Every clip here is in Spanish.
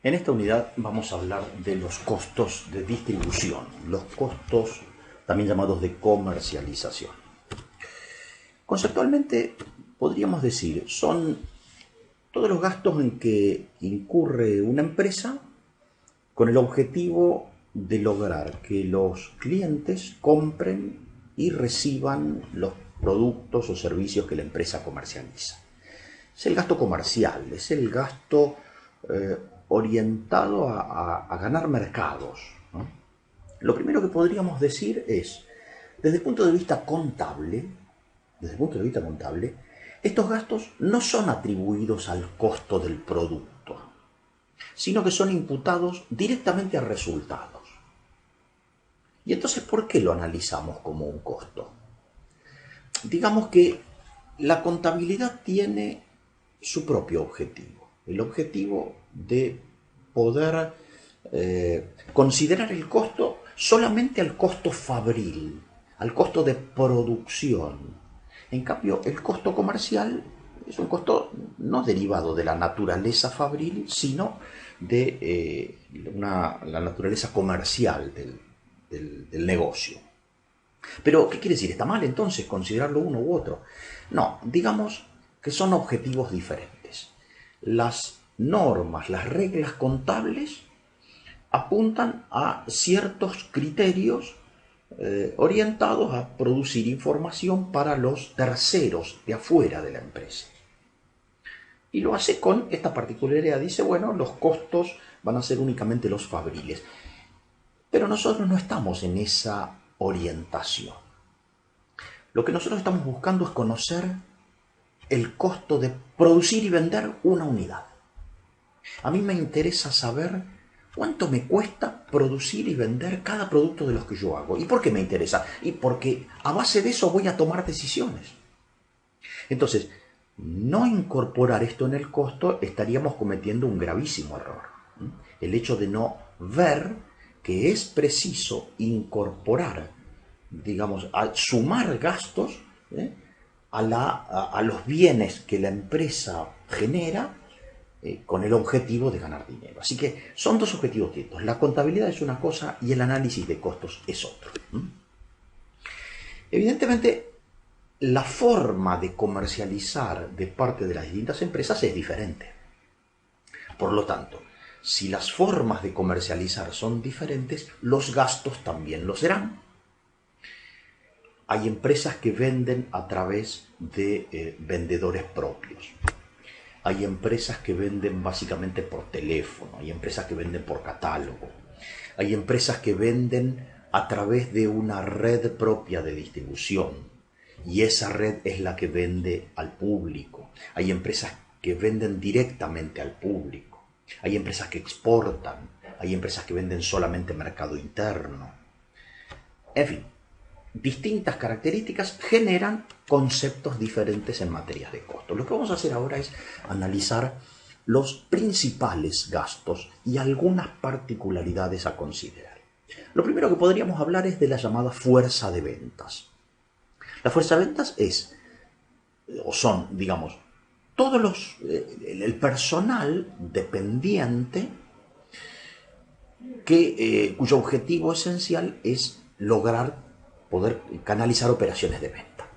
En esta unidad vamos a hablar de los costos de distribución, los costos también llamados de comercialización. Conceptualmente podríamos decir, son todos los gastos en que incurre una empresa con el objetivo de lograr que los clientes compren y reciban los productos o servicios que la empresa comercializa. Es el gasto comercial, es el gasto orientado a ganar mercados, ¿no? Lo primero que podríamos decir es, desde el punto de vista contable, estos gastos no son atribuidos al costo del producto, sino que son imputados directamente a resultados. Y entonces, ¿por qué lo analizamos como un costo? Digamos que la contabilidad tiene su propio objetivo, el objetivo de poder considerar el costo solamente al costo fabril, al costo de producción. En cambio, el costo comercial es un costo no derivado de la naturaleza fabril, sino de la naturaleza comercial del negocio. Pero, ¿qué quiere decir? ¿Está mal entonces considerarlo uno u otro? No, digamos que son objetivos diferentes. Las normas, las reglas contables apuntan a ciertos criterios orientados a producir información para los terceros de afuera de la empresa. Y lo hace con esta particularidad. Dice, bueno, los costos van a ser únicamente los fabriles. Pero nosotros no estamos en esa orientación. Lo que nosotros estamos buscando es conocer el costo de producir y vender una unidad. A mí me interesa saber cuánto me cuesta producir y vender cada producto de los que yo hago. ¿Y por qué me interesa? Y porque a base de eso voy a tomar decisiones. Entonces, no incorporar esto en el costo estaríamos cometiendo un gravísimo error. El hecho de no ver que es preciso incorporar, digamos, sumar gastos a los bienes que la empresa genera con el objetivo de ganar dinero. Así que son dos objetivos distintos. La contabilidad es una cosa y el análisis de costos es otro. Evidentemente, la forma de comercializar de parte de las distintas empresas es diferente. Por lo tanto, si las formas de comercializar son diferentes, los gastos también lo serán. Hay empresas que venden a través de vendedores propios. Hay empresas que venden básicamente por teléfono, hay empresas que venden por catálogo, hay empresas que venden a través de una red propia de distribución y esa red es la que vende al público. Hay empresas que venden directamente al público, hay empresas que exportan, hay empresas que venden solamente mercado interno. En fin, distintas características generan conceptos diferentes en materias de costo. Lo que vamos a hacer ahora es analizar los principales gastos y algunas particularidades a considerar. Lo primero que podríamos hablar es de la llamada fuerza de ventas. La fuerza de ventas son, digamos, el personal dependiente cuyo objetivo esencial es lograr poder canalizar operaciones de venta.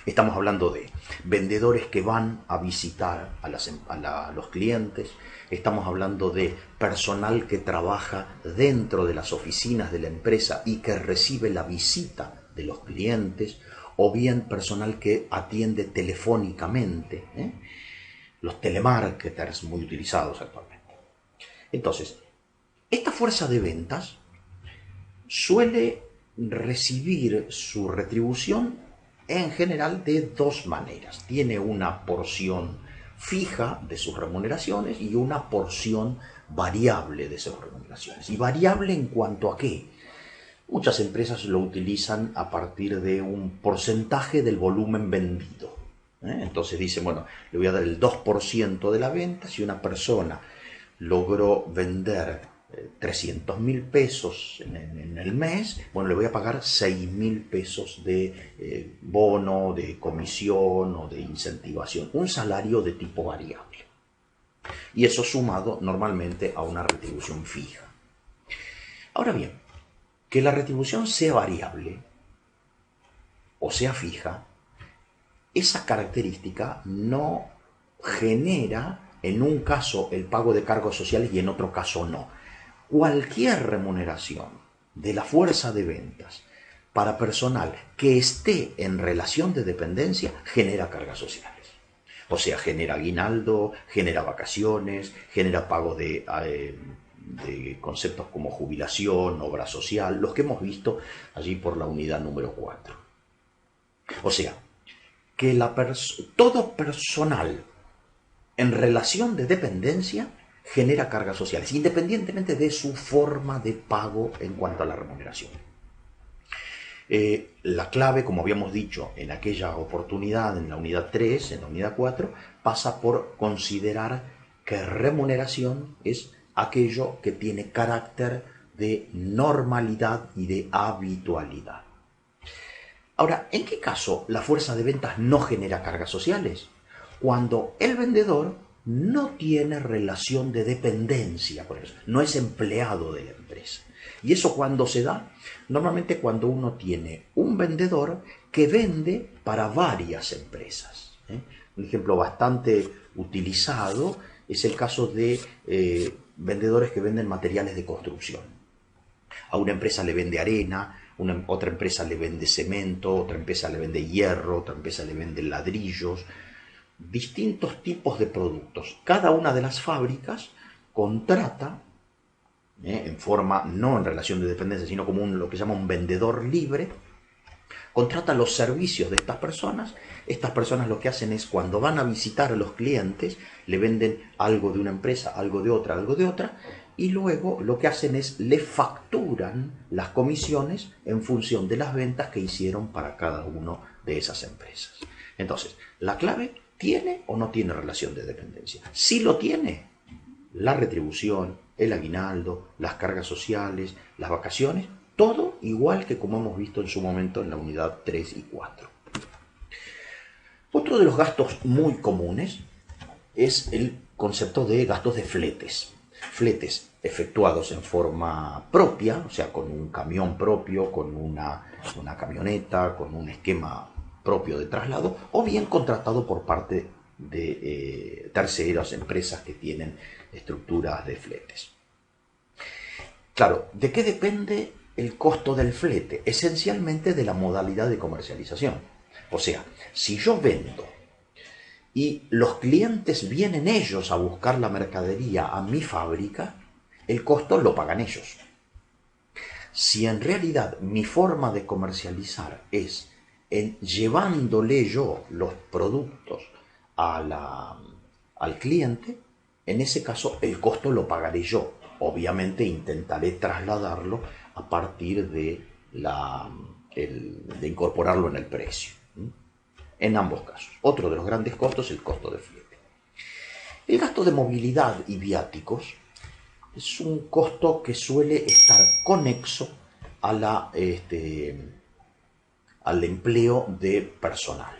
Estamos hablando de vendedores que van a visitar a los clientes, estamos hablando de personal que trabaja dentro de las oficinas de la empresa y que recibe la visita de los clientes, o bien personal que atiende telefónicamente, los telemarketers muy utilizados actualmente. Entonces, esta fuerza de ventas suele recibir su retribución en general de dos maneras. Tiene una porción fija de sus remuneraciones y una porción variable de sus remuneraciones. ¿Y variable en cuanto a qué? Muchas empresas lo utilizan a partir de un porcentaje del volumen vendido. Entonces dicen, bueno, le voy a dar el 2% de la venta. Si una persona logró vender 300.000 pesos en el mes, bueno, le voy a pagar 6.000 pesos de bono, de comisión o de incentivación, un salario de tipo variable. y eso sumado normalmente a una retribución fija. Ahora bien, que la retribución sea variable o sea fija, esa característica no genera en un caso el pago de cargos sociales y en otro caso no. Cualquier remuneración de la fuerza de ventas para personal que esté en relación de dependencia genera cargas sociales. O sea, genera aguinaldo, genera vacaciones, genera pago de conceptos como jubilación, obra social, los que hemos visto allí por la unidad número 4. O sea, que todo personal en relación de dependencia genera cargas sociales, independientemente de su forma de pago en cuanto a la remuneración. La clave, como habíamos dicho en aquella oportunidad, en la unidad 3, en la unidad 4, pasa por considerar que remuneración es aquello que tiene carácter de normalidad y de habitualidad. Ahora, ¿en qué caso la fuerza de ventas no genera cargas sociales? Cuando el vendedor no tiene relación de dependencia, por eso, no es empleado de la empresa. ¿Y eso cuándo se da? Normalmente cuando uno tiene un vendedor que vende para varias empresas. Un ejemplo bastante utilizado es el caso de vendedores que venden materiales de construcción. A una empresa le vende arena, otra empresa le vende cemento, otra empresa le vende hierro, otra empresa le vende ladrillos, distintos tipos de productos. Cada una de las fábricas contrata, en forma no en relación de dependencia, sino como lo que se llama un vendedor libre, contrata los servicios de estas personas. Estas personas lo que hacen es, cuando van a visitar a los clientes, le venden algo de una empresa, algo de otra, y luego lo que hacen es, le facturan las comisiones en función de las ventas que hicieron para cada una de esas empresas. Entonces, la clave: ¿tiene o no tiene relación de dependencia? Si lo tiene, la retribución, el aguinaldo, las cargas sociales, las vacaciones, todo igual que como hemos visto en su momento en la unidad 3 y 4. Otro de los gastos muy comunes es el concepto de gastos de fletes. Fletes efectuados en forma propia, o sea, con un camión propio, con una camioneta, con un esquema propio de traslado, o bien contratado por parte de terceras empresas que tienen estructuras de fletes. Claro, ¿de qué depende el costo del flete? Esencialmente de la modalidad de comercialización. O sea, si yo vendo y los clientes vienen ellos a buscar la mercadería a mi fábrica, el costo lo pagan ellos. Si en realidad mi forma de comercializar es llevándole yo los productos al cliente, en ese caso el costo lo pagaré yo. Obviamente intentaré trasladarlo a partir de incorporarlo en el precio. En ambos casos. Otro de los grandes costos es el costo de flete. El gasto de movilidad y viáticos es un costo que suele estar conexo al empleo de personal.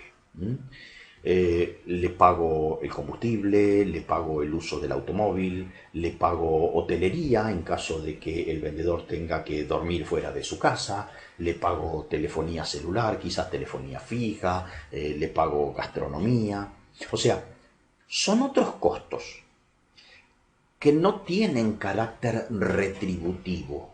Le pago el combustible, le pago el uso del automóvil, le pago hotelería en caso de que el vendedor tenga que dormir fuera de su casa, le pago telefonía celular, quizás telefonía fija, le pago gastronomía. O sea, son otros costos que no tienen carácter retributivo,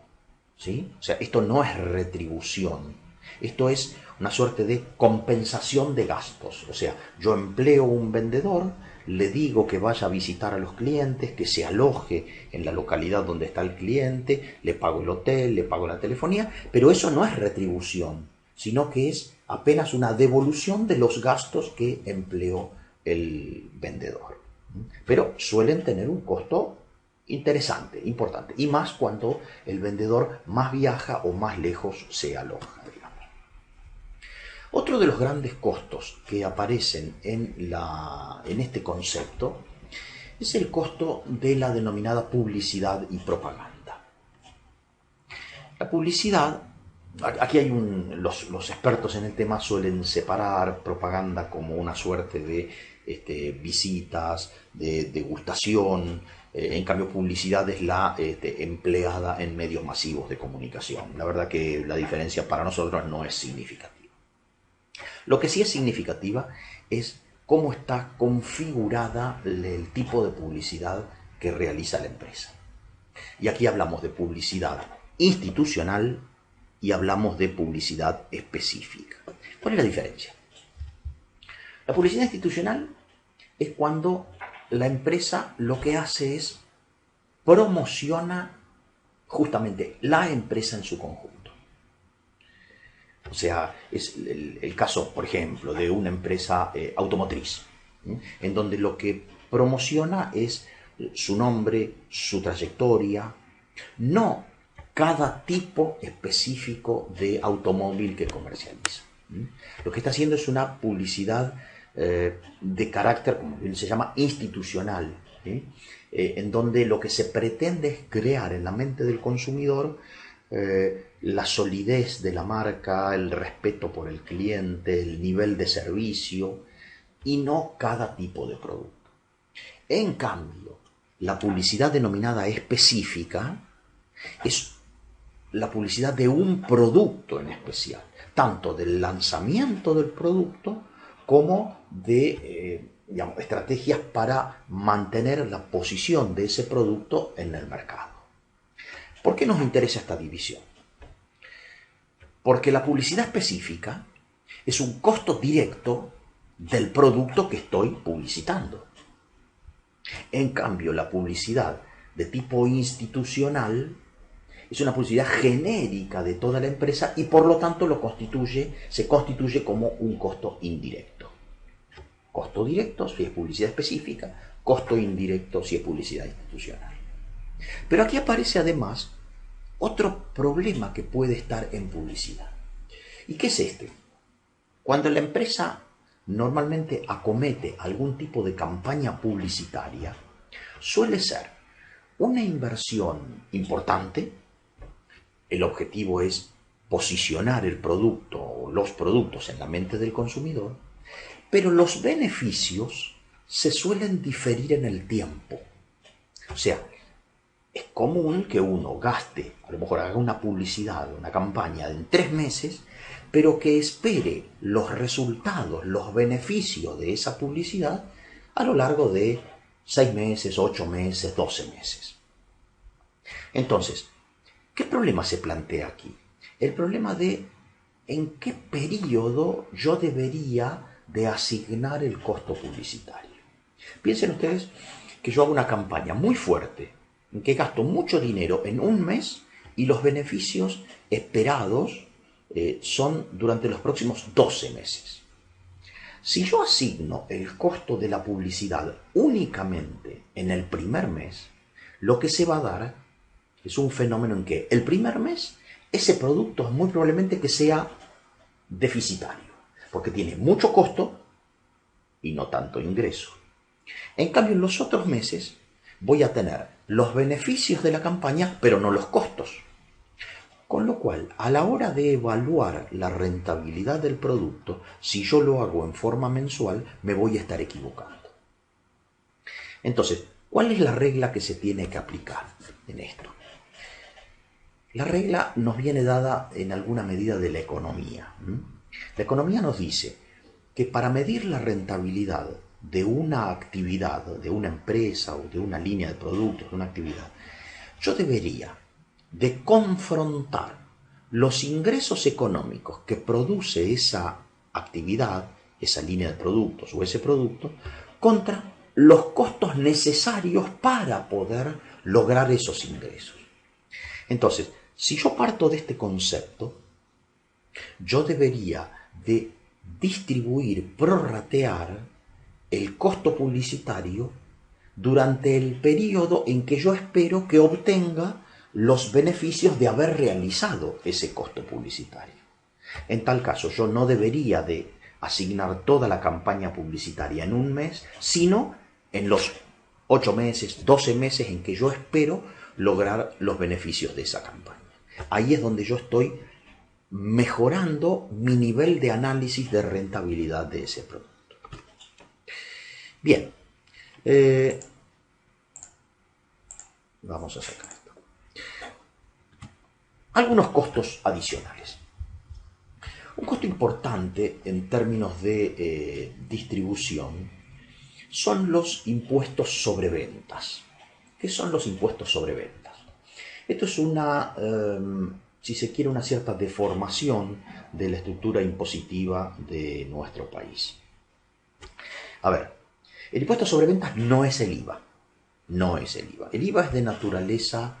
¿sí? O sea, esto no es retribución, esto es una suerte de compensación de gastos. O sea, yo empleo un vendedor, le digo que vaya a visitar a los clientes, que se aloje en la localidad donde está el cliente, le pago el hotel, le pago la telefonía, pero eso no es retribución, sino que es apenas una devolución de los gastos que empleó el vendedor. Pero suelen tener un costo interesante, importante, y más cuando el vendedor más viaja o más lejos se aloja, digamos. Otro de los grandes costos que aparecen en este concepto es el costo de la denominada publicidad y propaganda. La publicidad, aquí hay los expertos en el tema suelen separar propaganda como una suerte de visitas, de degustación. En cambio, publicidad es la empleada en medios masivos de comunicación. La verdad que la diferencia para nosotros no es significativa. Lo que sí es significativa es cómo está configurada el tipo de publicidad que realiza la empresa. Y aquí hablamos de publicidad institucional y hablamos de publicidad específica. ¿Cuál es la diferencia? La publicidad institucional es cuando la empresa lo que hace es promociona justamente la empresa en su conjunto. O sea, es el caso, por ejemplo, de una empresa automotriz, en donde lo que promociona es su nombre, su trayectoria, no cada tipo específico de automóvil que comercializa. Lo que está haciendo es una publicidad de carácter, como bien se llama, institucional, en donde lo que se pretende es crear en la mente del consumidor la solidez de la marca, el respeto por el cliente, el nivel de servicio, y no cada tipo de producto. En cambio, la publicidad denominada específica es la publicidad de un producto en especial, tanto del lanzamiento del producto como de estrategias para mantener la posición de ese producto en el mercado. ¿Por qué nos interesa esta división? Porque la publicidad específica es un costo directo del producto que estoy publicitando. En cambio, la publicidad de tipo institucional es una publicidad genérica de toda la empresa y por lo tanto se constituye como un costo indirecto. Costo directo si es publicidad específica, costo indirecto si es publicidad institucional. Pero aquí aparece además otro problema que puede estar en publicidad. ¿Y qué es este? Cuando la empresa normalmente acomete algún tipo de campaña publicitaria, suele ser una inversión importante. El objetivo es posicionar el producto o los productos en la mente del consumidor, pero los beneficios se suelen diferir en el tiempo. O sea, es común que uno gaste, a lo mejor haga una publicidad, una campaña en 3 meses, pero que espere los resultados, los beneficios de esa publicidad a lo largo de 6 meses, 8 meses, 12 meses. Entonces, ¿qué problema se plantea aquí? El problema de en qué periodo yo debería de asignar el costo publicitario. Piensen ustedes que yo hago una campaña muy fuerte, en que gasto mucho dinero en un mes y los beneficios esperados son durante los próximos 12 meses. Si yo asigno el costo de la publicidad únicamente en el primer mes, lo que se va a dar es un fenómeno en que el primer mes ese producto es muy probablemente que sea deficitario, porque tiene mucho costo y no tanto ingreso. En cambio, en los otros meses voy a tener los beneficios de la campaña, pero no los costos. Con lo cual, a la hora de evaluar la rentabilidad del producto, si yo lo hago en forma mensual, me voy a estar equivocando. Entonces, ¿cuál es la regla que se tiene que aplicar en esto? La regla nos viene dada en alguna medida de la economía. La economía nos dice que para medir la rentabilidad de una actividad, de una empresa o de una línea de productos, de una actividad, yo debería de confrontar los ingresos económicos que produce esa actividad, esa línea de productos o ese producto, contra los costos necesarios para poder lograr esos ingresos. Entonces, si yo parto de este concepto, yo debería de distribuir, prorratear el costo publicitario durante el periodo en que yo espero que obtenga los beneficios de haber realizado ese costo publicitario. En tal caso, yo no debería de asignar toda la campaña publicitaria en un mes, sino en los 8 meses, 12 meses en que yo espero lograr los beneficios de esa campaña. Ahí es donde yo estoy mejorando mi nivel de análisis de rentabilidad de ese producto. Bien, vamos a sacar esto. Algunos costos adicionales. Un costo importante en términos de distribución son los impuestos sobre ventas. ¿Qué son los impuestos sobre ventas? Esto es una, si se quiere, una cierta deformación de la estructura impositiva de nuestro país. A ver, el impuesto sobre ventas no es el IVA. No es el IVA. El IVA es de naturaleza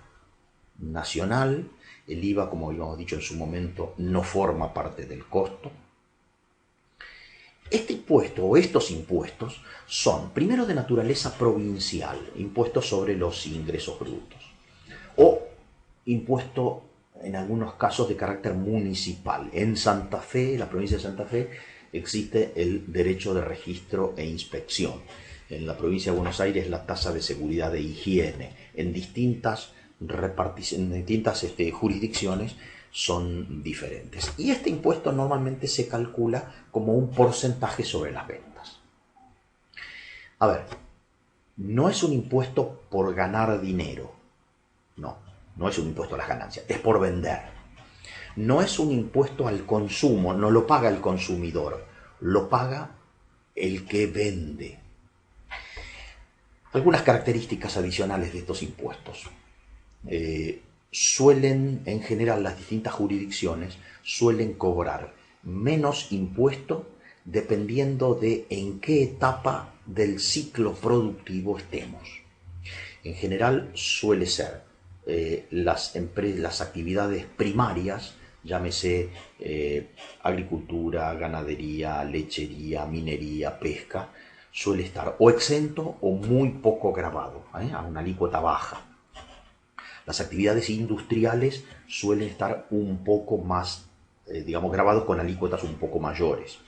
nacional. El IVA, como habíamos dicho en su momento, no forma parte del costo. Este impuesto o estos impuestos son primero de naturaleza provincial, impuestos sobre los ingresos brutos, o impuesto en algunos casos de carácter municipal. En Santa Fe, la provincia de Santa Fe, existe el derecho de registro e inspección. En la provincia de Buenos Aires la tasa de seguridad e higiene. En distintas jurisdicciones son diferentes. Y este impuesto normalmente se calcula como un porcentaje sobre las ventas. A ver, no es un impuesto por ganar dinero. No es un impuesto a las ganancias, es por vender. No es un impuesto al consumo, no lo paga el consumidor, lo paga el que vende. Algunas características adicionales de estos impuestos. En general, las distintas jurisdicciones suelen cobrar menos impuesto dependiendo de en qué etapa del ciclo productivo estemos. En general suele ser las actividades primarias, llámese agricultura, ganadería, lechería, minería, pesca, suele estar o exento o muy poco gravado, a una alícuota baja. Las actividades industriales suelen estar un poco más, gravados con alícuotas un poco mayores.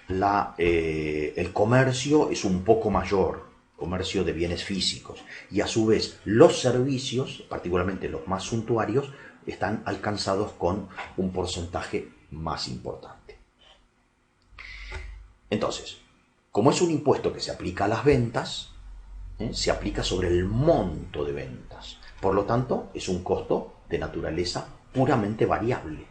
El comercio es un poco mayor, comercio de bienes físicos, y a su vez los servicios, particularmente los más suntuarios, están alcanzados con un porcentaje más importante. Entonces, como es un impuesto que se aplica a las ventas, se aplica sobre el monto de ventas. Por lo tanto, es un costo de naturaleza puramente variable.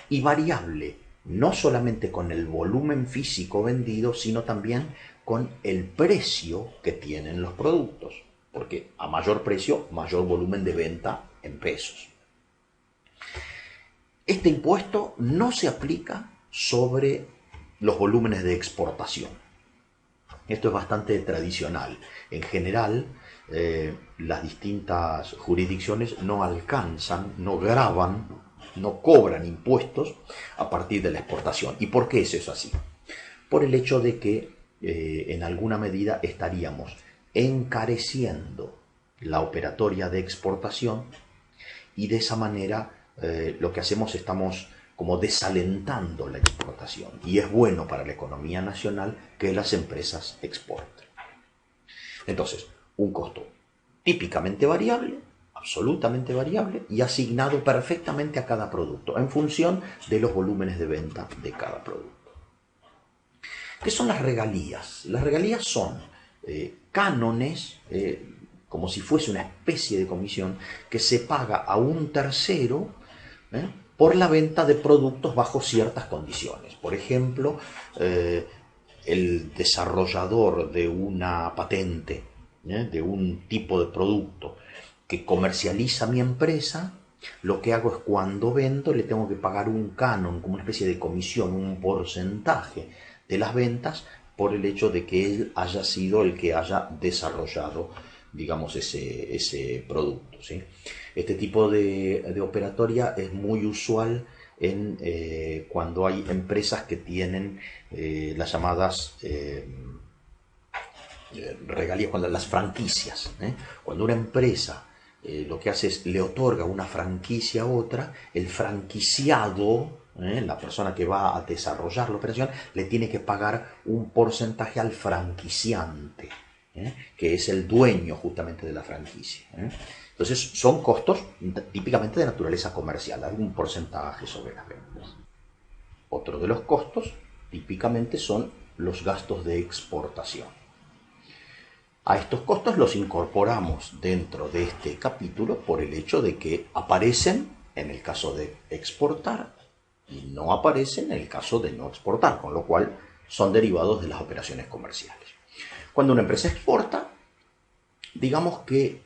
Y variable no solamente con el volumen físico vendido, sino también con el precio que tienen los productos. Porque a mayor precio, mayor volumen de venta en pesos. Este impuesto no se aplica sobre los volúmenes de exportación. Esto es bastante tradicional. En general, las distintas jurisdicciones no alcanzan, no gravan, no cobran impuestos a partir de la exportación. ¿Y por qué es eso así? Por el hecho de que en alguna medida estaríamos encareciendo la operatoria de exportación y de esa manera lo que hacemos estamos como desalentando la exportación, y es bueno para la economía nacional que las empresas exporten. Entonces, un costo típicamente variable, absolutamente variable, y asignado perfectamente a cada producto, en función de los volúmenes de venta de cada producto. ¿Qué son las regalías? Las regalías son cánones, como si fuese una especie de comisión, que se paga a un tercero, por la venta de productos bajo ciertas condiciones. Por ejemplo, el desarrollador de una patente, de un tipo de producto que comercializa mi empresa, lo que hago es cuando vendo le tengo que pagar un canon, como una especie de comisión, un porcentaje de las ventas por el hecho de que él haya sido el que haya desarrollado, digamos, ese producto, ¿sí? Este tipo de operatoria es muy usual cuando hay empresas que tienen las llamadas regalías, las franquicias. Cuando una empresa lo que hace es le otorga una franquicia a otra, el franquiciado, la persona que va a desarrollar la operación, le tiene que pagar un porcentaje al franquiciante, que es el dueño justamente de la franquicia. Entonces son costos típicamente de naturaleza comercial, algún porcentaje sobre las ventas. Otro de los costos típicamente son los gastos de exportación. A estos costos los incorporamos dentro de este capítulo por el hecho de que aparecen en el caso de exportar y no aparecen en el caso de no exportar, con lo cual son derivados de las operaciones comerciales. Cuando una empresa exporta, digamos que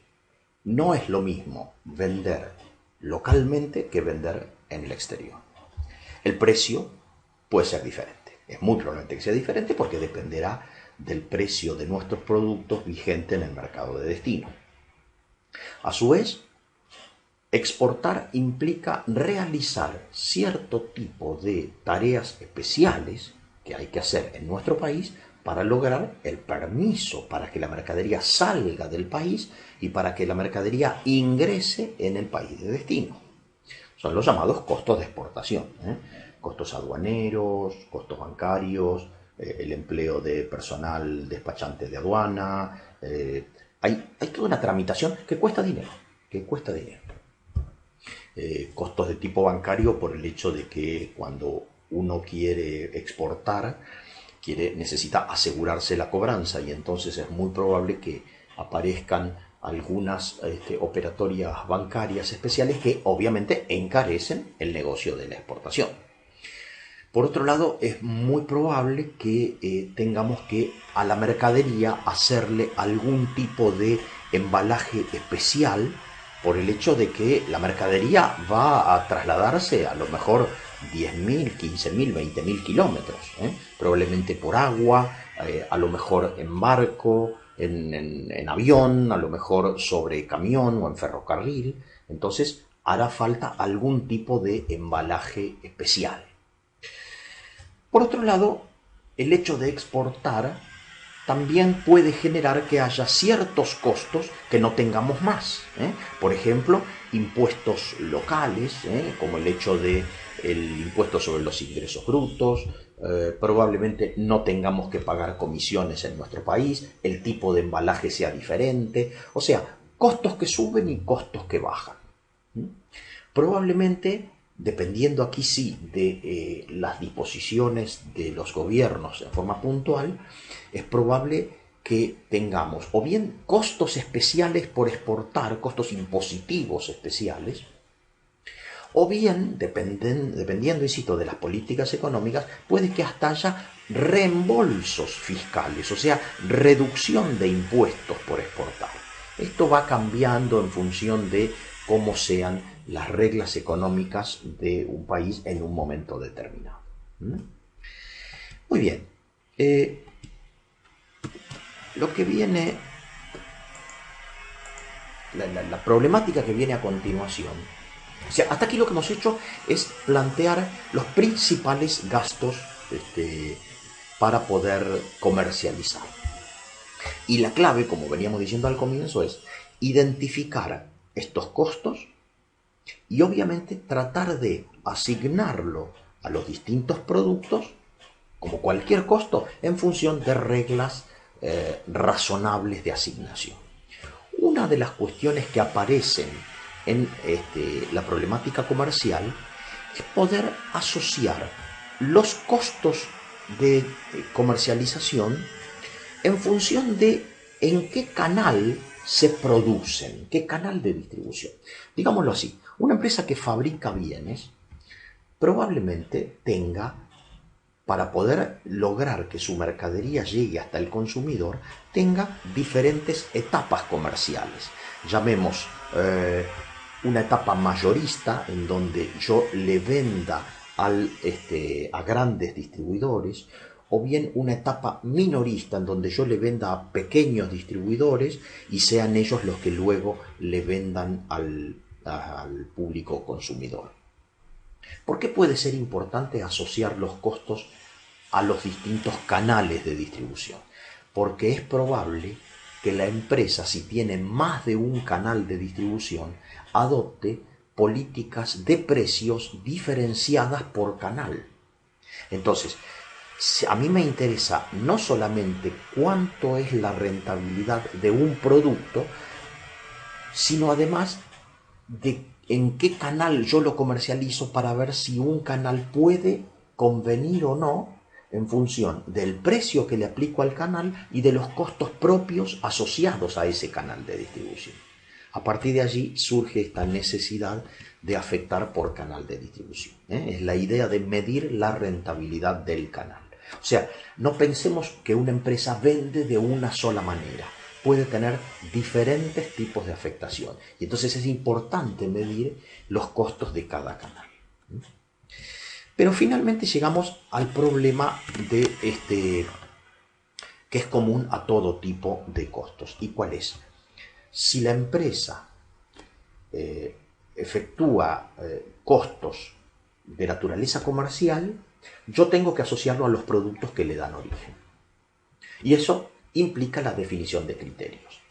no es lo mismo vender localmente que vender en el exterior. El precio puede ser diferente. Es muy probablemente que sea diferente porque dependerá del precio de nuestros productos vigente en el mercado de destino. A su vez, exportar implica realizar cierto tipo de tareas especiales que hay que hacer en nuestro país para lograr el permiso para que la mercadería salga del país y para que la mercadería ingrese en el país de destino. Son los llamados costos de exportación, costos aduaneros, costos bancarios, el empleo de personal despachante de aduana. Hay toda una tramitación que cuesta dinero, costos de tipo bancario por el hecho de que cuando uno quiere exportar, necesita asegurarse la cobranza y entonces es muy probable que aparezcan algunas operatorias bancarias especiales que obviamente encarecen el negocio de la exportación. Por otro lado, es muy probable que tengamos que a la mercadería hacerle algún tipo de embalaje especial por el hecho de que la mercadería va a trasladarse a lo mejor 10.000, 15.000, 20.000 kilómetros, probablemente por agua, a lo mejor en barco, en avión, a lo mejor sobre camión o en ferrocarril. Entonces hará falta algún tipo de embalaje especial. Por otro lado, el hecho de exportar también puede generar que haya ciertos costos que no tengamos más. Por ejemplo, impuestos locales, como el hecho del impuesto sobre los ingresos brutos. Probablemente no tengamos que pagar comisiones en nuestro país, el tipo de embalaje sea diferente. O sea, costos que suben y costos que bajan. Probablemente, dependiendo aquí sí de las disposiciones de los gobiernos en forma puntual, es probable que tengamos o bien costos especiales por exportar, costos impositivos especiales, o bien, dependiendo, insisto, de las políticas económicas, puede que hasta haya reembolsos fiscales, o sea, reducción de impuestos por exportar. Esto va cambiando en función de cómo sean las reglas económicas de un país en un momento determinado. Muy bien. Lo que viene, la problemática que viene a continuación, o sea, hasta aquí lo que hemos hecho es plantear los principales gastos para poder comercializar. Y la clave, como veníamos diciendo al comienzo, es identificar estos costos y obviamente tratar de asignarlo a los distintos productos, como cualquier costo, en función de reglas razonables de asignación. Una de las cuestiones que aparecen en la problemática comercial es poder asociar los costos de comercialización en función de en qué canal se producen, qué canal de distribución. Digámoslo así, una empresa que fabrica bienes probablemente tenga, para poder lograr que su mercadería llegue hasta el consumidor, tenga diferentes etapas comerciales. Llamemos una etapa mayorista, en donde yo le venda a grandes distribuidores, o bien una etapa minorista, en donde yo le venda a pequeños distribuidores y sean ellos los que luego le vendan al público consumidor. ¿Por qué puede ser importante asociar los costos a los distintos canales de distribución? Porque es probable que la empresa, si tiene más de un canal de distribución, adopte políticas de precios diferenciadas por canal. Entonces, a mí me interesa no solamente cuánto es la rentabilidad de un producto, sino además de en qué canal yo lo comercializo, para ver si un canal puede convenir o no en función del precio que le aplico al canal y de los costos propios asociados a ese canal de distribución. A partir de allí surge esta necesidad de afectar por canal de distribución. Es la idea de medir la rentabilidad del canal. O sea, no pensemos que una empresa vende de una sola manera. Puede tener diferentes tipos de afectación. Y entonces es importante medir los costos de cada canal. Pero finalmente llegamos al problema de que es común a todo tipo de costos. ¿Y cuál es? Si la empresa efectúa costos de naturaleza comercial, yo tengo que asociarlo a los productos que le dan origen. Y eso implica la definición de criterios.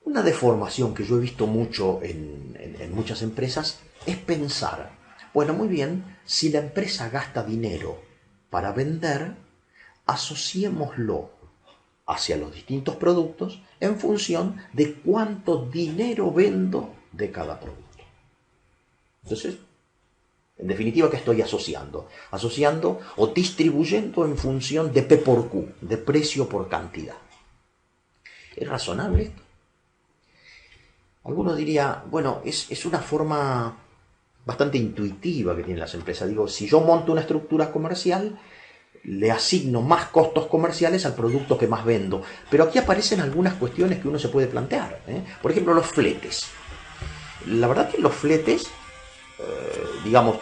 Una deformación que yo he visto mucho en muchas empresas es pensar, bueno, muy bien, si la empresa gasta dinero para vender, asociémoslo hacia los distintos productos en función de cuánto dinero vendo de cada producto. Entonces, en definitiva, ¿qué estoy asociando? Asociando o distribuyendo en función de P por Q, de precio por cantidad. ¿Es razonable esto? Alguno diría, bueno, es una forma bastante intuitiva que tienen las empresas. Digo, si yo monto una estructura comercial, le asigno más costos comerciales al producto que más vendo. Pero aquí aparecen algunas cuestiones que uno se puede plantear. Por ejemplo, los fletes. La verdad que los fletes, digamos,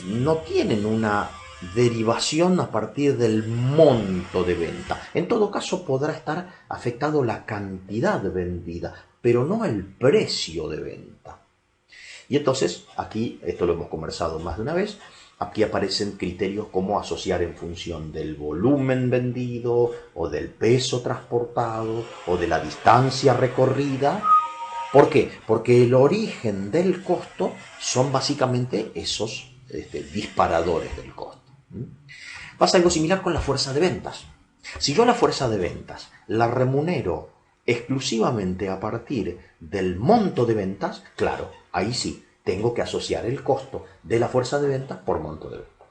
no tienen una derivación a partir del monto de venta. En todo caso, podrá estar afectado la cantidad vendida, pero no el precio de venta. Y entonces, aquí, esto lo hemos conversado más de una vez, aquí aparecen criterios como asociar en función del volumen vendido, o del peso transportado, o de la distancia recorrida. ¿Por qué? Porque el origen del costo son básicamente esos disparadores del costo. Pasa algo similar con la fuerza de ventas. Si yo la fuerza de ventas la remunero exclusivamente a partir del monto de ventas, claro, ahí sí, tengo que asociar el costo de la fuerza de ventas por monto de ventas.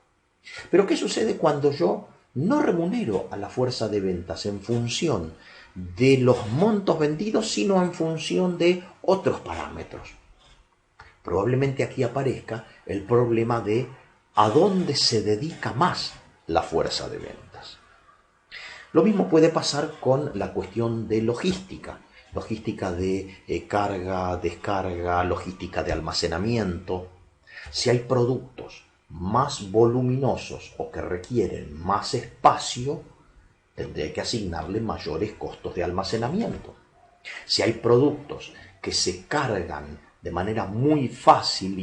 Pero ¿qué sucede cuando yo no remunero a la fuerza de ventas en función de los montos vendidos, sino en función de otros parámetros? Probablemente aquí aparezca el problema de a dónde se dedica más la fuerza de ventas. Lo mismo puede pasar con la cuestión de logística de carga, descarga, logística de almacenamiento. Si hay productos más voluminosos o que requieren más espacio, tendré que asignarle mayores costos de almacenamiento. Si hay productos que se cargan de manera muy fácil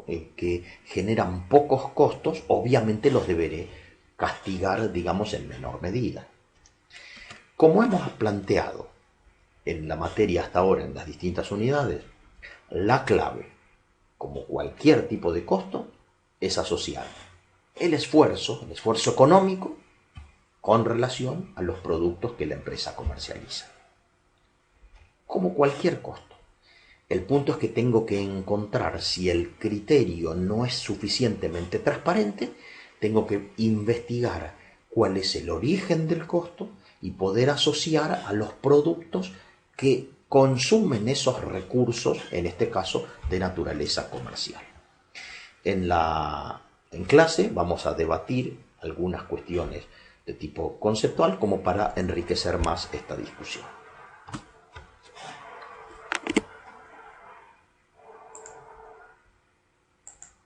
y que generan pocos costos, obviamente los deberé castigar, digamos, en menor medida. Como hemos planteado en la materia hasta ahora en las distintas unidades, la clave, como cualquier tipo de costo, es asociar el esfuerzo económico, con relación a los productos que la empresa comercializa. Como cualquier costo. El punto es que tengo que encontrar, si el criterio no es suficientemente transparente, tengo que investigar cuál es el origen del costo y poder asociar a los productos que consumen esos recursos, en este caso de naturaleza comercial. En clase vamos a debatir algunas cuestiones de tipo conceptual como para enriquecer más esta discusión.